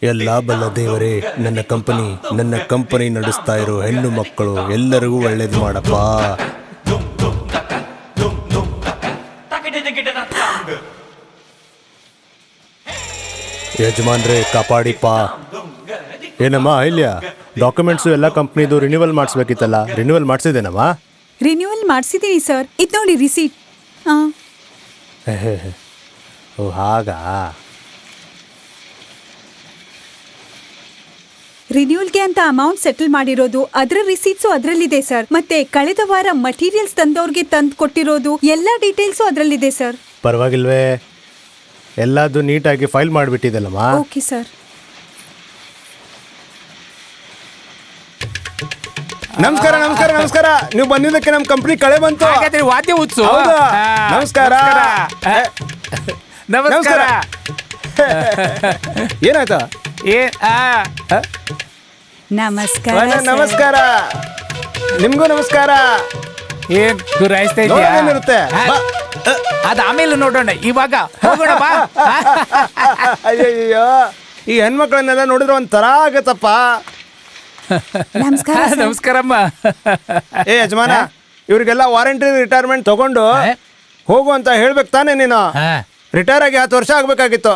ಎಲ್ಲ ಬಲ್ಲ ದೇವರೇ, ನನ್ನ ಕಂಪನಿ ನಡೆಸ್ತಾ ಇರೋ ಹೆಣ್ಣು ಮಕ್ಕಳು ಎಲ್ಲರಿಗೂ ಒಳ್ಳೇದು ಮಾಡಪ್ಪ. ಯಜಮಾನ್ರೆ ಕಾಪಾಡಿಪ್ಪ. ಏನಮ್ಮ ಅಹಿಲ್ಯ, ಡಾಕ್ಯುಮೆಂಟ್ಸು ಎಲ್ಲ ಕಂಪ್ನಿದು ರಿನ್ಯೂವಲ್ ಮಾಡಿಸ್ಬೇಕಿತ್ತಲ್ಲ, ರಿನ್ಯೂವಲ್ ಮಾಡಿಸಿದೇನಮ್ಮ? ರಿನ್ಯೂವಲ್ ಮಾಡಿಸಿದ್ದೀನಿ ಸರ್. ಇದು ನೋಡಿ ರಿಸೀಟ್. ಹಾಂ. ಓ ಹಾಗಾ. ರಿನ್ಯೂವಲ್ಗೆ ಅಂತ ಅಮೌಂಟ್ ಸೆಟಲ್ ಮಾಡಿರೋದು, ಅದರ ರಿಸೀಟ್ಸು ಅದರಲ್ಲಿದೆ ಸರ್. ಮತ್ತೆ ಕಳೆದ ವಾರ ಮಟೀರಿಯಲ್ಸ್ ತಂದವ್ರಿಗೆ ತಂದು ಕೊಟ್ಟಿರೋದು ಎಲ್ಲ ಡೀಟೇಲ್ಸು ಅದರಲ್ಲಿದೆ ಸರ್. ಪರವಾಗಿಲ್ವೇ? ಎಲ್ಲದು ನೀಟಾಗಿ ಫೈಲ್ ಮಾಡಿಬಿಟ್ಟಿದ್ದಲ್ಲಮ್ಮ. Okay sir. ನಮಸ್ಕಾರ ನಮಸ್ಕಾರ ನಮಸ್ಕಾರ. ನೀವು ಬಂದಿದ್ದಕ್ಕೆ ನಮ್ಮ ಕಂಪ್ನಿ ಕಳೆ ಬಂತು. ವಾದ್ಯ ಉತ್ಸವ. ನಮಸ್ಕಾರ ನಮಸ್ಕಾರ. ಏನಾಯ್ತಾ? ನಮಸ್ಕಾರ. ನಮಸ್ಕಾರ. ನಿಮ್ಗೂ ನಮಸ್ಕಾರ. ಏನ್ ಗುರಾಯಿಸ್ತಾ ಇದೆಯಾ? ಏನಿರುತ್ತೆ? ಅದ ಆಮೇಲೆ ನೋಡೋಣ, ಇವಾಗ ಹೋಗೋಣ ಬಾ. ಅಯ್ಯಯ್ಯೋ, ಈ ಹೆಣ್ಮಕ್ಳನ್ನೆಲ್ಲ ನೋಡಿದ್ರೆ ಒಂಥರ ಆಗತ್ತಪ್ಪ. ನಮಸ್ಕಾರ. ನಮಸ್ಕಾರಮ್ಮ. ಏ ಯಜಮಾನ, ಇವ್ರಿಗೆಲ್ಲ ವಾರಂಟಿ ರಿಟೈರ್ಮೆಂಟ್ ತಗೊಂಡು ಹೋಗು ಅಂತ ಹೇಳ್ಬೇಕು ತಾನೇ ನೀನು? ರಿಟೈರ್ ಆಗಿ 10 ವರ್ಷ ಆಗ್ಬೇಕಾಗಿತ್ತು.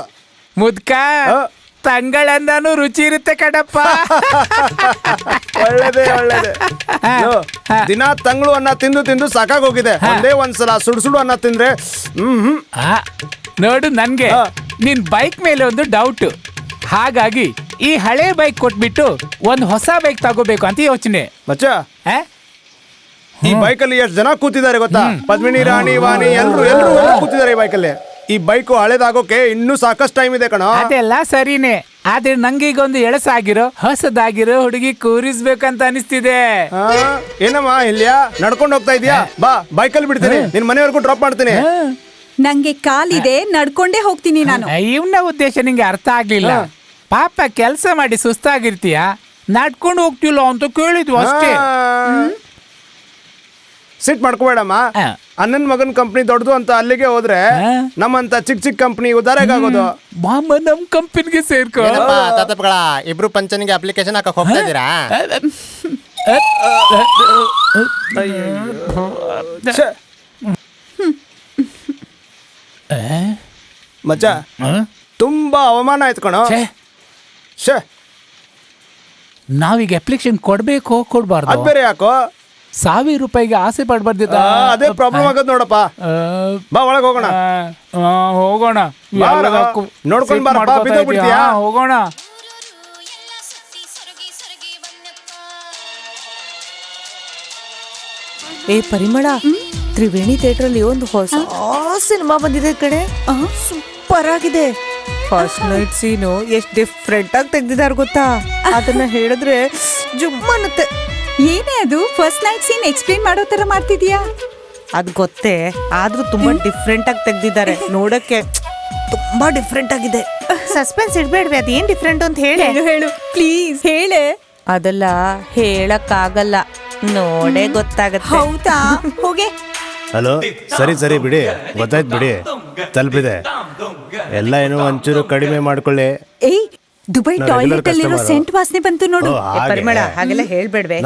ಮುದ್ಕ ತಂಗಳಂದಾನು ರುಚಿ ಇರುತ್ತೆ ಕಡಪ್ಪ. ಒಳ್ಳೇದೇ ಒಳ್ಳೇದೇ. ದಿನ ತಂಗಳು ಅನ್ನ ತಿಂದು ತಿಂದು ಸಾಕಾಗೋಗಿದೆ. ಒಂದೇ ಒಂದ್ಸಲ ಸುಡು ಅನ್ನ ತಿಂದ್ರೆ ನೋಡು, ನನ್ಗೆ ನಿನ್ ಬೈಕ್ ಮೇಲೆ ಒಂದು ಡೌಟ್. ಹಾಗಾಗಿ ಈ ಹಳೆ ಬೈಕ್ ಕೊಟ್ಬಿಟ್ಟು ಒಂದು ಹೊಸ ಬೈಕ್ ತಗೋಬೇಕು ಅಂತ ಯೋಚನೆ. ಮಚ್ಚ, ಈ ಬೈಕಲ್ಲಿ ಎಷ್ಟು ಜನ ಕೂತಿದ್ದಾರೆ ಗೊತ್ತಾ? ಪದ್ಮಿನಿ, ರಾಣಿ, ವಾಣಿ ಎಲ್ರು ಕೂತಿದ್ದಾರೆ ಈ ಬೈಕಲ್ಲಿ. ಈ ಬೈಕು ಹಳೇದಾಗೋಕೆ ಇನ್ನೂ ಸಾಕಷ್ಟು ಟೈಮ್ ಇದೆ ಕಣ. ಅದೆಲ್ಲ ಸರಿನೇ, ಆದ್ರೆ ನಂಗೆ ಈಗ ಒಂದು ಎಳಸಾಗಿರೋ ಹೊಸದಾಗಿರೋ ಹುಡುಗಿ ಕೂರಿಸ್ಬೇಕಂತ ಅನಿಸ್ತಿದೆ. ಏನಮ್ಮ ಇಲ್ಯಾ, ನಡ್ಕೊಂಡು ಹೋಗ್ತಾ ಇದೀಯಾ? ಬಾ, ಬೈಕಲ್ಲಿ ಬಿಡ್ತೀನಿ, ನಿನ್ ಮನೆವರೆಗೂ ಡ್ರಾಪ್ ಮಾಡ್ತೀನಿ. ನಂಗೆ ಕಾಲಿದೆ, ನಡ್ಕೊಂಡೇ ಹೋಗ್ತೀನಿ ನಾನು. ಇವನ ಉದ್ದೇಶ ನಿಂಗೆ ಅರ್ಥ ಆಗ್ಲಿಲ್ಲ. ಪಾಪ ಕೆಲಸ ಮಾಡಿ ಸುಸ್ತಾಗಿರ್ತೀಯ, ನಡ್ಕೊಂಡು ಹೋಗ್ತಿಲ್ಲ ಅಂತ ಕೇಳಿದ್ವು ಅಷ್ಟೇ. ಸಿಟ್ ಮಾಡ್ಕೋಬೇಡಮ್ಮ. ಅಣ್ಣನ್ ಮಗನ್ ಕಂಪ್ನಿ ದೊಡ್ಡದು ಅಂತ ಅಲ್ಲಿಗೆ ಹೋದ್ರೆ ನಮ್ಮಂತ ಚಿಕ್ಕ ಚಿಕ್ಕ ಕಂಪ್ನಿ ಉದಾರಾಗೋದು. ಮಾಮ ನಮ್ ಕಂಪನಿಗೆ ಸೇರ್ಕೊ. ತಾತಪ್ಪಗಳ ಇಬ್ರು ಪಂಚನಿಗೆ ಅಪ್ಲಿಕೇಶನ್ ಹಾಕಕ್ ಹೋಗ್ತಾ ಇದ್ದೀರಾ? ಮಚ್ಚ, ತುಂಬಾ ಅವಮಾನ ಆಯ್ತು ಕಣೋ. ನಾವೀಗ ಅಪ್ಲಿಕೇಶನ್ ಕೊಡ್ಬೇಕು ಕೊಡ್ಬಾರ್ದು? ಅದ್ ಬೇರೆ ಯಾಕೋ? 1000 ರೂಪಾಯಿಗೆ ಆಸೆ ಪಡ್ಬಾರ್ದಿತ್ತ? ಅದೇ ಪ್ರಾಬ್ಲಮ್ ಆಗೋದು ನೋಡಪ್ಪ. ಬಾ, ಒಳಗೆ ಹೋಗೋಣ. ಹೋಗೋಣ, ನೋಡ್ಕೊಂಡ್ ಬಾರಪ್ಪ, ಬಿದ್ದೋಗ್ಬಿಡ್ತೀಯಾ? ಹೋಗೋಣ. ಏ ಪರಿಮಳ, ತ್ರಿವೇಣಿ ಥಿಯೇಟರ್ ಅಲ್ಲಿ ಒಂದು ಹೊಸ ಸಿನಿಮಾ ಬಂದಿದೆ ಕಡೆ. ಸೂಪರ್ ಆಗಿದೆ. ಫಸ್ಟ್ ನೈಟ್ ಸೀನು ಎಷ್ಟು ಡಿಫ್ರೆಂಟ್ ಆಗಿ ತೆಗ್ದಿದಾರ ಗೊತ್ತಾ? ಅದನ್ನ ಹೇಳಿದ್ರೆ ಜುಮ್ ಅನ್ನತ್ತೆ. ಏನೇ ಅದು ಫಸ್ಟ್ ನೈಟ್ ಸೀನ್ ಎಕ್ಸ್ಪ್ಲೇನ್ ಮಾಡೋ ತರ ಮಾಡ್ತಿದ್ಯಾ? ಅದ್ ಗೊತ್ತೇ, ಆದ್ರೂ ತುಂಬಾ ಡಿಫ್ರೆಂಟ್ ಆಗಿ ತೆಗ್ದಿದ್ದಾರೆ. ನೋಡಕ್ಕೆ ತುಂಬಾ ಡಿಫ್ರೆಂಟ್ ಆಗಿದೆ. ಸಸ್ಪೆನ್ಸ್ ಇಡ್ಬೇಡ್ವಿ, ಅದೇನ್ ಡಿಫ್ರೆಂಟ್ ಅಂತ ಹೇಳಿ. ಹೇಳು ಪ್ಲೀಸ್, ಹೇಳೆ. ಅದೆಲ್ಲ ಹೇಳಕ್ ಆಗಲ್ಲ, ನೋಡೇ ಗೊತ್ತಾಗತ್ತೆ. ಹೌದಾ? ಹೋಗೆ. ಹಲೋ, ಸರಿ ಬಿಡಿ, ಗೊತ್ತಾಯ್ತು ಬಿಡಿ, ತಲುಪಿದೆ ಎಲ್ಲ. ಏನೋ ಒಂಚೂರು ಕಡಿಮೆ ಮಾಡ್ಕೊಳ್ಳಿ. ಏಯ್, ದುಬೈ ಟಾಯ್ಲೆಟ್ ಅಲ್ಲಿರೋ ಸೆಂಟ್ ವಾಸನೆ ಬಂತು ನೋಡು. ಪರಿಮಳ, ಹಾಗೆಲ್ಲ ಹೇಳ್ಬೇಡ್ವೆ.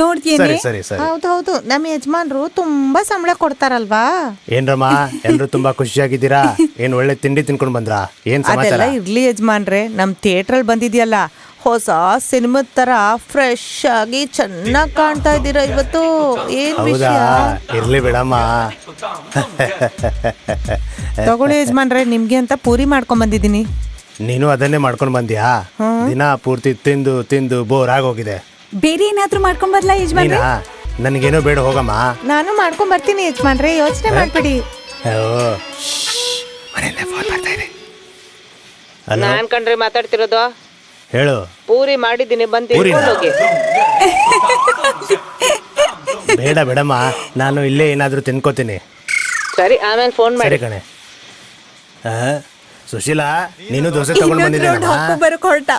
ನೋಡ್ತೀನಿ. ಹೌದೌದು, ನಮ್ಮ ಯಜಮಾನ್ರು ತುಂಬಾ ಸಂಬಳ ಕೊಡ್ತಾರಲ್ವಾ? ಏನ್ರಮ್ಮ, ಎಲ್ರು ತುಂಬಾ ಖುಷಿಯಾಗಿದ್ದೀರಾ? ಏನ್ ಒಳ್ಳೆ ತಿಂಡಿ ತಿನ್ಕೊಂಡ್ ಬಂದ್ರಾ? ಏನ್ ಸಮಾಚಾರ? ಅದೆಲ್ಲ ಇರ್ಲಿ ಯಜಮಾನ್ರೆ, ನಮ್ ಥಿಯೇಟರ್ ಅಲ್ಲಿ ಬಂದಿದ್ಯಲ್ಲ, ಹೊಸ ಸಿನಿಮಾದ ತರ ಫ್ರೆಶ್ ಆಗಿ ಚೆನ್ನಾಗಿ ಕಾಣ್ತಾ ಇದ್ದೀರಾ ಇವತ್ತು. ಏನ್ ವಿಷಯ? ಇರ್ಲಿ ಬಿಡಮ್ಮ. ತಗೊಳ್ಳಿ ಯಜಮಾನ್ರೆ, ನಿಮ್ಗೆ ಅಂತ ಪೂರಿ ಮಾಡ್ಕೊಂಡ್ ಬಂದಿದ್ದೀನಿ. ನೀನು ಅದನ್ನೇ ಮಾಡ್ಕೊಂಡ್ ಬಂದ್ಯಾ? ದಿನ ಪೂರ್ತಿ ತಿಂದು ತಿಂದು ಬೋರ್ ಆಗೋಗಿದೆ. ಬೇರೆ ಏನಾದ್ರೂ ಮಾಡ್ಕೊಂಡ್ ಬರ್ಲಾ ಯಜಮಾನ್ರೆ? ನನ್ಗೇನೋ ಬೇಡ, ಹೋಗಮ್ಮ. ನಾನು ಮಾಡ್ಕೊಂಡ್ ಬರ್ತೀನಿ ಯಜಮಾನ್ರೆ, ಯೋಚನೆ ಮಾಡ್ಬೇಡಿ. ನಾನ್ ಕಂಡ್ರೆ ಮಾತಾಡ್ತಿರೋದು. ಹೇಳು. ಪೂರಿ ಮಾಡಿದ್ದೀನಿ, ಬಂದು ಹೋಗಿ. ಬೇಡ ಬಿಡಮ್ಮ, ನಾನು ಇಲ್ಲೇ ಏನಾದ್ರೂ ತಿನ್ಕೋತೀನಿ. ಸರಿ, ಆಮೇಲೆ ಫೋನ್ ಮಾಡಿ. ಸರಿ ಕಣೆ. ಸುಶೀಲಾ, ನೀನು ದೋಸೆ ತಗೊಂಡ್ ಬಂದಿದ್ದೆ. ಬರೋಕ್ ಹೊರಟ.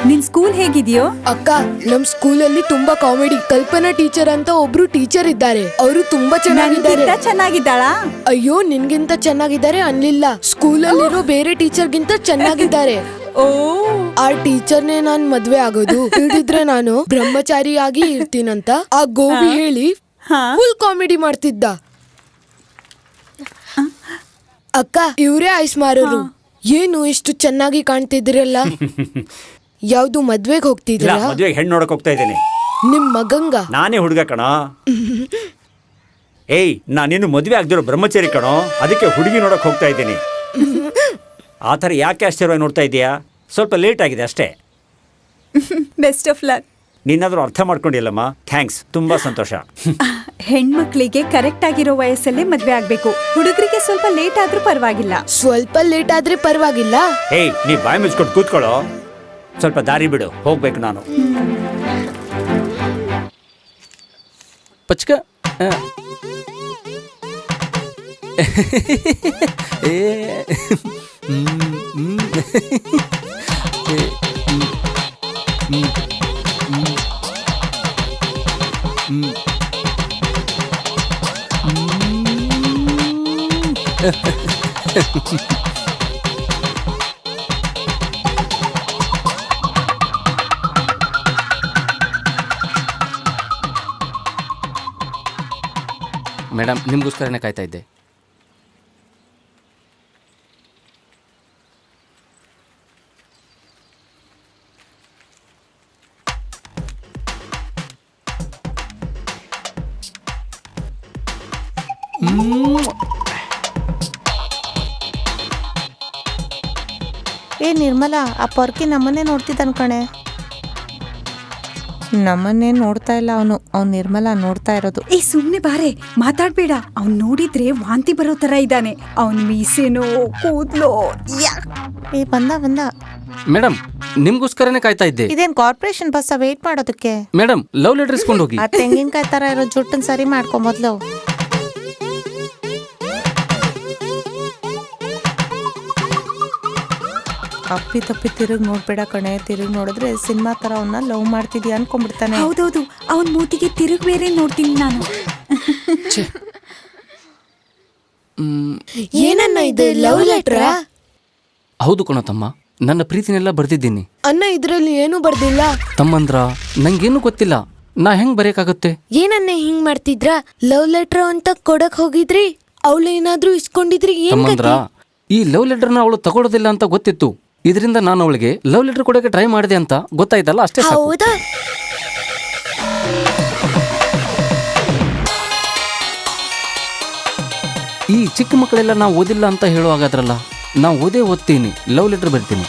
ನಿನ್ ಸ್ಕೂಲ್ ಹೇಗಿದ್ಯೋ? ಅಕ್ಕ, ನಮ್ ಸ್ಕೂಲಲ್ಲಿ ತುಂಬಾ ಕಾಮಿಡಿ. ಕಲ್ಪನಾ ಟೀಚರ್ ಅಂತ ಒಬ್ರು ಟೀಚರ್ ಇದ್ದಾರೆ. ಅವರು ತುಂಬಾ ಚೆನ್ನಾಗಿದ್ದಾರೆ. ನನ್ಗಿಂತ ಚೆನ್ನಾಗಿದ್ದಾಳಾ? ಅಯ್ಯೋ, ನಿನ್ಗಿಂತ ಚೆನ್ನಾಗಿದ್ದಾರೆ ಅನ್ಲಿಲ್ಲ. ಸ್ಕೂಲಲ್ಲಿರೋ ಬೇರೆ ಟೀಚರ್ಗಿಂತ ಚೆನ್ನಾಗಿದ್ದಾರೆ. ಓ, ಆ ಟೀಚರ್ನೇ ನಾನ್ ಮದ್ವೆ ಆಗೋದು. ಹಿಡಿದ್ರೆ ನಾನು ಬ್ರಹ್ಮಚಾರಿಯಾಗಿ ಇರ್ತೀನಂತ ಆ ಗೋಬಿ ಹೇಳಿ ಫುಲ್ ಕಾಮಿಡಿ ಮಾಡ್ತಿದ್ದ. ಅಕ್ಕ, ಇವ್ರೇ ಐಸ್ ಮಾರರು. ಏನು ಇಷ್ಟು ಚೆನ್ನಾಗಿ ಕಾಣ್ತಿದ್ರಲ್ಲ? ಯಾವ್ದು ಮದ್ವೆಗ್ ಇಲ್ಲ ಹೋಗ್ತಿದ್ರ? ಮದುವೆಗೆ ಹೆಣ್ಣು ನೋಡಕ್ ಹೋಗ್ತಾ ಇದ್ದೀನಿ. ನಿಮ್ ಮಗಂಗ? ನಾನೇ ಹುಡುಗ ಕಣೋ. ಏಯ್, ನಾನಿನ್ನು ಮದುವೆ ಆಗದಿರೋ ಬ್ರಹ್ಮಚಾರಿ ಕಣೋ, ಅದಕ್ಕೆ ಹುಡುಗಿ ನೋಡಕ್ ಹೋಗ್ತಾ ಇದ್ದೀನಿ. ಆ ಥರ ಯಾಕೆ ಆಶ್ಚರ್ಯ ನೋಡ್ತಾ ಇದೀಯಾ? ಸ್ವಲ್ಪ ಲೇಟ್ ಆಗಿದೆ ಅಷ್ಟೇ. Best of luck. ನೀನಾದ್ರೂ ಅರ್ಥ ಮಾಡ್ಕೊಂಡಿಲ್ಲಮ್ಮ. ಥ್ಯಾಂಕ್ಸ್, ತುಂಬಾ ಸಂತೋಷ. ಹೆಣ್ಮಕ್ಳಿಗೆ ಕರೆಕ್ಟ್ ಆಗಿರೋ ವಯಸ್ಸಲ್ಲೇ ಮದ್ವೆ ಆಗ್ಬೇಕು. ಹುಡುಗರಿಗೆ ಸ್ವಲ್ಪ ಲೇಟ್ ಆದ್ರೂ ಪರವಾಗಿಲ್ಲ. ಸ್ವಲ್ಪ ಲೇಟ್ ಆದ್ರೆ ಪರವಾಗಿಲ್ಲ. ಏಯ್, ನೀ ಬಾಯಿ ಮುಚ್ಕೊಂಡು ಕೂತ್ಕೊಳ್ಳೋ. ಸ್ವಲ್ಪ ದಾರಿ ಬಿಡು, ಹೋಗ್ಬೇಕು ನಾನು. ಪಚ್ಕ ಮೇಡಮ್, ನಿಮಗೋಸ್ಕರನೇ ಕಾಯ್ತಾ ಇದ್ದೆ. ಏ ನಿರ್ಮಲಾ, ಆ ಪೊರ್ಕಿ ನಮ್ಮನ್ನೇ ನೋಡ್ತಿದ್ದಾನ ಕಣೆ. ನಮ್ಮನ್ನೇ ನೋಡ್ತಾ ಇಲ್ಲ ಅವನು, ಅವ್ನು ನಿರ್ಮಲಾ ನೋಡ್ತಾ ಇರೋದು. ಏ ಸುಮ್ನೆ ಬಾರೆ, ಮಾತಾಡ್ಬೇಡ. ಅವ್ನ್ ನೋಡಿದ್ರೆ ವಾಂತಿ ಬರೋ ತರ ಇದ್ದಾನೆ. ಅವ್ನ್ ಮೀಸೆನೋ ಕೂದ್ಲೋ. ಏ ಬಂದ. ಮೇಡಮ್, ನಿಮ್ಗೋಸ್ಕರನೇ ಕಾಯ್ತಾ ಇದ್ದೆ. ಇದೇನ್ ಕಾರ್ಪೊರೇಷನ್ ಬಸ್ ವೇಟ್ ಮಾಡೋದಕ್ಕೆ? ಮೇಡಮ್, ಲವ್ ಲೆಟರ್ ಇಸ್ಕೊಂಡು ಹೋಗಿ. ಆ ತೆಂಗಿನಕಾಯಿ ತರ ಇರೋ ಜುಟ್ಟನ್ ಸರಿ ಮಾಡ್ಕೊ ಮೊದ್ಲು. ಅಪ್ಪಿ ತಪ್ಪಿ ತಿರುಗಿ ನೋಡ್ಬೇಡ ಕಣೆ. ತಿರುಗಿ ನೋಡಿದ್ರೆ ಸಿನಿಮಾ ತರ ಅವನ್ನ ಲವ್ ಮಾಡ್ತಿದ್ಯಾ ಅನ್ಕೊಂಡ್ಬಿಡ್ತಾನೆ. ಹೌದೌದು, ಅವನ್ ಮೂತಿಗೆ ತಿರುಗ್ ಬೇರೆ ನೋಡ್ತೀನಿ ನಾನು. ಏನನ್ನ ಇದು, ಲವ್ ಲೆಟ್ರಾ? ಹೌದು ಕಣೋ ತಮ್ಮ, ನನ್ನ ಪ್ರೀತಿನೆಲ್ಲ ಬರ್ದಿದ್ದೀನಿ. ಅನ್ನ ಇದ್ರಲ್ಲಿ ಏನು ಬರ್ದಿಲ್ಲ. ತಮ್ಮಂದ್ರ, ನಂಗೇನು ಗೊತ್ತಿಲ್ಲ, ನಾ ಹೆಂಗ್ ಬರೆಯಕ್ಕಾಗತ್ತೆ? ಏನನ್ನೇ ಹಿಂಗ್ ಮಾಡ್ತಿದ್ರ? ಲವ್ ಲೆಟರ್ ಅಂತ ಕೊಡಕ್ ಹೋಗಿದ್ರಿ, ಅವಳು ಏನಾದ್ರೂ ಇಸ್ಕೊಂಡಿದ್ರಿ? ಏನ್ ತಮ್ಮಂದ್ರ, ಈ ಲವ್ ಲೆಟರ್ನ ಅವಳು ತಗೊಳ್ಳೋದಿಲ್ಲ ಅಂತ ಗೊತ್ತಿತ್ತು. ಇದರಿಂದ ನಾನು ಅವಳಿಗೆ ಲವ್ ಲೆಟರ್ ಕೊಡೋಕೆ ಟ್ರೈ ಮಾಡಿದೆ ಅಂತ ಗೊತ್ತಾಯ್ತಲ್ಲ, ಅಷ್ಟೇ ಸಾಕು. ಹೌದಾ? ಈ ಚಿಕ್ಕ ಮಕ್ಕಳೆಲ್ಲ ನಾವು ಓದಿಲ್ಲ ಅಂತ ಹೇಳುವಾಗಾದ್ರಲ್ಲ, ನಾವು ಓದ್ತೀನಿ, ಲವ್ ಲೆಟರ್ ಬರ್ತೀನಿ.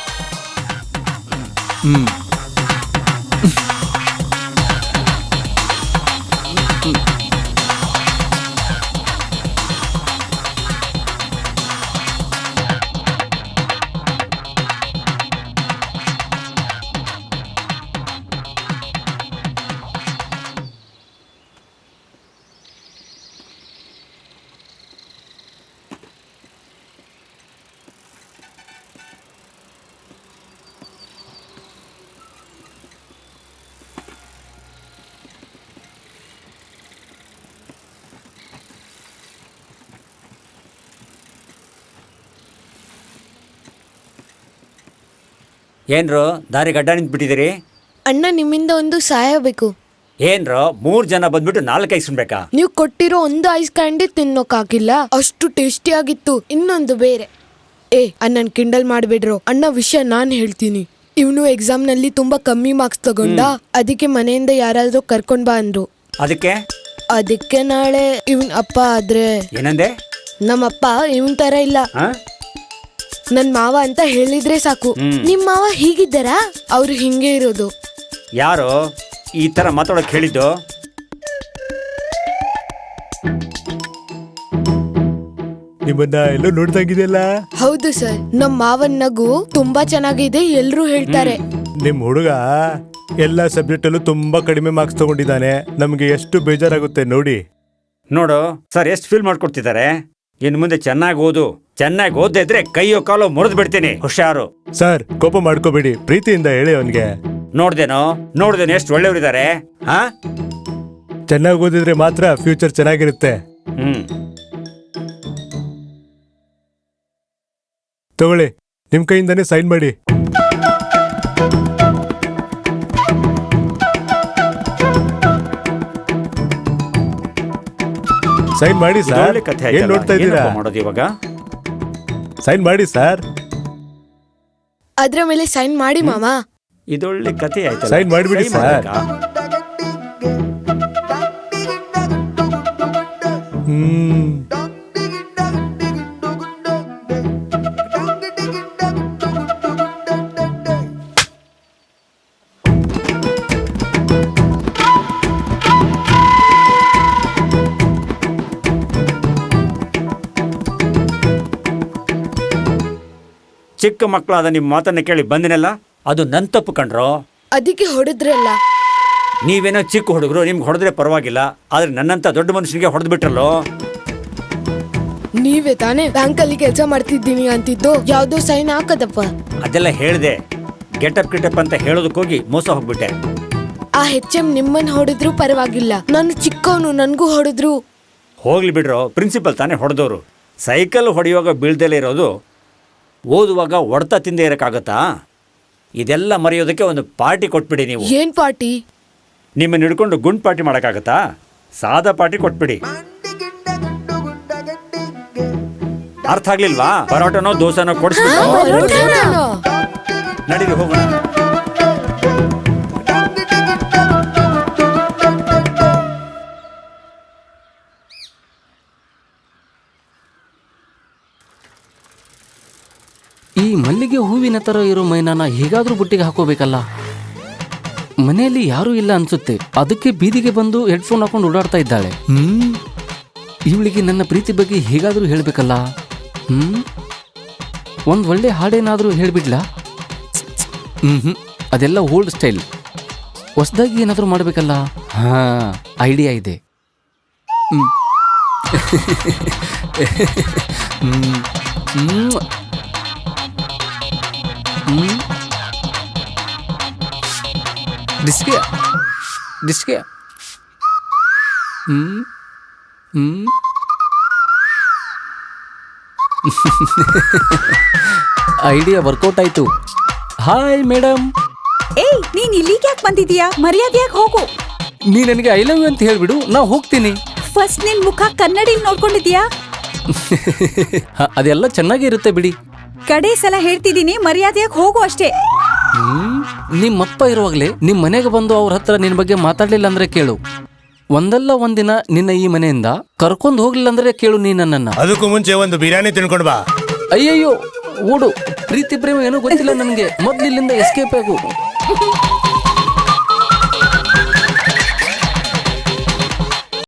ಏನ್ರೋ ದಾರಿ ಗಡ್ಡ ನಿಂತ್ಬಿಟ್ಟಿದ್ದೀರಿ? ಅಣ್ಣ, ನಿಮ್ಮಿಂದ ಒಂದು ಸಹಾಯ ಬೇಕು. ಏನ್ರೋ 3 ಜನ ಬಂದ್ಬಿಟ್ಟು 4 ಐಸ್ಕೊಳ್ಬೇಕಾ? ನೀವು ಕೊಟ್ಟಿರೋ ಒಂದು ಐಸ್ ಕ್ಯಾಂಡಿ ತಿನ್ನೋಕಾಗಿಲ್ಲ, ಅಷ್ಟು ಟೇಸ್ಟಿ ಆಗಿತ್ತು. ಇನ್ನೊಂದು ಬೇರೆ. ಅಣ್ಣನ್ ಕಿಂಡಲ್ ಮಾಡ್ಬಿಡ್ರು. ಅಣ್ಣ, ವಿಷಯ ನಾನ್ ಹೇಳ್ತೀನಿ. ಇವನು ಎಕ್ಸಾಮ್ ನಲ್ಲಿ ತುಂಬಾ ಕಮ್ಮಿ ಮಾರ್ಕ್ಸ್ ತಗೊಂಡ, ಅದಕ್ಕೆ ಮನೆಯಿಂದ ಯಾರಾದ್ರೂ ಕರ್ಕೊಂಡ್ ಬಾ ಅಂದ್ರು. ಅದಕ್ಕೆ ನಾಳೆ ಇವನ್ ಅಪ್ಪ ಆದ್ರೆ. ಏನಂದೆ? ನಮ್ಮಪ್ಪ ಇವನ್ ತರ ಇಲ್ಲ, ನನ್ ಮಾವ ಅಂತ ಹೇಳಿದ್ರೆ ಸಾಕು. ನಿಮ್ ಮಾವ ಹೀಗಿದ್ದಾರಾ? ಅವ್ರು ಹಿಂಗೆ ಇರೋದು. ಯಾರು ಈ ತರ ಮಾತಾಡೋಕ್ ಹೇಳಿದ್ದು? ನಿಮ್ಮನ್ನ ಎಲ್ಲೋ ನೋಡ್ದಂಗಿದೆಯಲ್ಲ. ಹೌದು ಸರ್, ನಮ್ ಮಾವನ್ ನಗು ತುಂಬಾ ಚೆನ್ನಾಗಿದೆ, ಎಲ್ರೂ ಹೇಳ್ತಾರೆ. ನಿಮ್ ಹುಡುಗ ಎಲ್ಲ ಸಬ್ಜೆಕ್ಟ್ ಅಲ್ಲೂ ತುಂಬಾ ಕಡಿಮೆ ಮಾರ್ಕ್ಸ್ ತಗೊಂಡಿದ್ದಾನೆ. ನಮ್ಗೆ ಎಷ್ಟು ಬೇಜಾರಾಗುತ್ತೆ ನೋಡಿ. ನೋಡು ಸರ್, ಎಷ್ಟು ಫೀಲ್ ಮಾಡ್ಕೊಡ್ತಿದ್ದಾರೆ. ಇನ್ ಮುಂದೆ ಚೆನ್ನಾಗಿ ಓದು. ಚೆನ್ನಾಗಿ ಓದ್ದೇ ಇದ್ರೆ ಕೈಯೋ ಕಾಲೋ ಮುರಿದು ಬಿಡ್ತೀನಿ. ಹುಷಾರು. ಸರ್ ಕೋಪ ಮಾಡ್ಕೋಬೇಡಿ, ಪ್ರೀತಿಯಿಂದ ಹೇಳಿ ಅವನ್ಗೆ. ನೋಡ್ದೇನೋ ಎಷ್ಟು ಒಳ್ಳೆಯವರಿದ್ದಾರೆ. ಹಾ, ಚೆನ್ನಾಗಿ ಓದಿದ್ರೆ ಮಾತ್ರ ಫ್ಯೂಚರ್ ಚೆನ್ನಾಗಿರುತ್ತೆ. ತಗೊಳ್ಳಿ, ನಿಮ್ ಕೈಯಿಂದಾನೇ ಸೈನ್ ಮಾಡಿ. ಸೈನ್ ಮಾಡಿ ಸರ್. ಒಳ್ಳೆ ಕಥೆ ಏನ್ ಆಯ್ತಲ್ಲ. ನೋಡ್ತಾ ಇದ್ದೀರಾ? ಏನಪ್ಪ ಮಾಡೋದು ಇವಾಗ? ಸೈನ್ ಮಾಡಿ ಸರ್. ಅದ್ರ ಮೇಲೆ ಸೈನ್ ಮಾಡಿ ಮಾಮ. ಇದೊಳ್ಳೆ ಕಥೆ ಆಯ್ತಲ್ಲ. ಸೈನ್ ಮಾಡ್ಬಿಡಿ ಸೈನ್ ಸರ್. ಮಾಡ್ಬೇಕಾ? ಹ್ಮ್. ಚಿಕ್ಕ ಮಕ್ಕಳಾದ ನಿಮ್ಮ ಮಾತನ್ನ ಕೇಳಿ ಬಂದಿನಲ್ಲ, ಅದು ನನ್ ತಪ್ಪು ಕಣ್ರೋ. ಅದಕ್ಕೆ ಹೊಡೆದ್ರಲ್ಲ. ನೀವೇನೋ ಚಿಕ್ಕ ಹುಡುಗರು, ನಿಮ್ಗೆ ಹೊಡೆದ್ರೆ ಪರವಾಗಿಲ್ಲ, ಆದ್ರೆ ನನ್ನಂತ ದೊಡ್ಡ ಮನುಷ್ಯನಿಗೆ ಹೊಡೆದು ಬಿಟ್ರಲ್ಲೋ. ನೀವೇ ತಾನೇ ಬ್ಯಾಂಕಲ್ಲಿ ಕೆಲಸ ಮಾಡ್ತಿದ್ದೀನಿ ಅಂತಿದ್ದು. ಯಾವ್ದೋ ಸೈನ್ ಹಾಕದಪ್ಪ. ಅದೆಲ್ಲ ಹೇಳ್ದೆ. ಗೆಟಪ್ ಅಂತ ಹೇಳೋದಕ್ಕೋಗಿ ಮೋಸ ಹೋಗ್ಬಿಟ್ಟೆ. ಆ HM ನಿಮ್ಮನ್ ಹೊಡೆದ್ರು ಪರವಾಗಿಲ್ಲ, ನಾನು ಚಿಕ್ಕವನು, ನನ್ಗೂ ಹೊಡೆದ್ರು. ಹೋಗ್ಲಿ ಬಿಡ್ರೋ, ಪ್ರಿನ್ಸಿಪಲ್ ತಾನೇ ಹೊಡೆದವರು. ಸೈಕಲ್ ಹೊಡೆಯುವಾಗ ಬೀಳ್ದಲೇ ಇರೋದು, ಓದುವಾಗ ಹೊಡ್ತಾ ತಿಂದೇ ಇರೋಕ್ಕಾಗತ್ತಾ? ಇದೆಲ್ಲ ಮರೆಯೋದಕ್ಕೆ ಒಂದು ಪಾರ್ಟಿ ಕೊಟ್ಬಿಡಿ ನೀವು. ಏನ್ ಪಾರ್ಟಿ? ನಿಮ್ಮನ್ನ ಹಿಡ್ಕೊಂಡು ಗುಂಡ್ ಪಾರ್ಟಿ ಮಾಡೋಕ್ಕಾಗತ್ತಾ? ಸಾದಾ ಪಾರ್ಟಿ ಕೊಟ್ಬಿಡಿ. ಅರ್ಥ ಆಗ್ಲಿಲ್ವಾ? ಪರೋಟನೋ ದೋಸೆನೋ ಕೊಡಿಸ್ಬಿಟ್ಟು ಪರೋಟಾನೋ? ನಡೀರಿ ಹೋಗೋಣ. ಈ ಮಲ್ಲಿಗೆ ಹೂವಿನ ಥರ ಇರೋ ಮೈನಾನ ಹೇಗಾದ್ರೂ ಬುಟ್ಟಿಗೆ ಹಾಕೋಬೇಕಲ್ಲ. ಮನೆಯಲ್ಲಿ ಯಾರೂ ಇಲ್ಲ ಅನ್ಸುತ್ತೆ, ಅದಕ್ಕೆ ಬೀದಿಗೆ ಬಂದು ಹೆಡ್ಫೋನ್ ಹಾಕೊಂಡು ಓಡಾಡ್ತಾ ಇದ್ದಾಳೆ. ಇವಳಿಗೆ ನನ್ನ ಪ್ರೀತಿ ಬಗ್ಗೆ ಹೇಗಾದ್ರೂ ಹೇಳ್ಬೇಕಲ್ಲ. ಒಂದು ಒಳ್ಳೆ ಹಾಡೇನಾದ್ರೂ ಹೇಳ್ಬಿಡ್ಲಾ? ಅದೆಲ್ಲ ಓಲ್ಡ್ ಸ್ಟೈಲ್. ಹೊಸದಾಗಿ ಏನಾದರೂ ಮಾಡಬೇಕಲ್ಲ. ಹಾ, ಐಡಿಯಾ ಇದೆ. ಡಿಸ್ಕೆ ಐಡಿಯಾ ವರ್ಕೌಟ್ ಆಯ್ತು. Hi madam. ಏಯ್, ನೀನ್ ಇಲ್ಲಿಗೆ ಯಾಕೆ ಬಂದಿದೀಯಾ? ಮರ್ಯಾದೆಯಾಗಿ ಹೋಗು. ನೀ ನನಗೆ ಐ ಲವ್ ಯು ಅಂತ ಹೇಳ್ಬಿಡು, ನಾ ಹೋಗ್ತೀನಿ. ಫಸ್ಟ್ ನಿನ್ ಮುಖ ಕನ್ನಡಿಲ್ ನೋಡ್ಕೊಂಡಿದ್ಯಾ? ಅದೆಲ್ಲ ಚೆನ್ನಾಗಿ ಇರುತ್ತೆ ಬಿಡಿ. ಕಡೆ ಸಲ ಹೇಳ್ತಿದ್ದೀನಿ, ಮರ್ಯಾದೆಯಾಗಿ ಹೋಗು ಅಷ್ಟೇ. ನಿಮ್ಮಪ್ಪ ಇರುವಾಗಲೇ ನಿಮ್ಮ ಮನೆಗೆ ಬಂದು ಅವ್ರ ಹತ್ರ ನಿನ್ನ ಬಗ್ಗೆ ಮಾತಾಡ್ಲಿಲ್ಲ ಅಂದ್ರೆ ಕೇಳು. ಒಂದಲ್ಲ ಒಂದಿನ ನಿನ್ನ ಈ ಮನೆಯಿಂದ ಕರ್ಕೊಂಡು ಹೋಗ್ಲಿಲ್ಲ ಅಂದ್ರೆ ಕೇಳು ನೀ ನನ್ನನ್ನ. ಅದಕ್ಕೂ ಮುಂಚೆ ಒಂದು ಬಿರಿಯಾನಿ ತಿನ್ಕೊಂಡು ಬಾ. ಅಯ್ಯಯ್ಯೋ, ಓಡು. ಪ್ರೀತಿ ಪ್ರೇಮ ಏನೂ ಗೊತ್ತಿಲ್ಲ ನನಗೆ, ಮೊದ್ಲು ಇಲ್ಲಿಂದ ಎಸ್ಕೇಪ್ ಆಗು.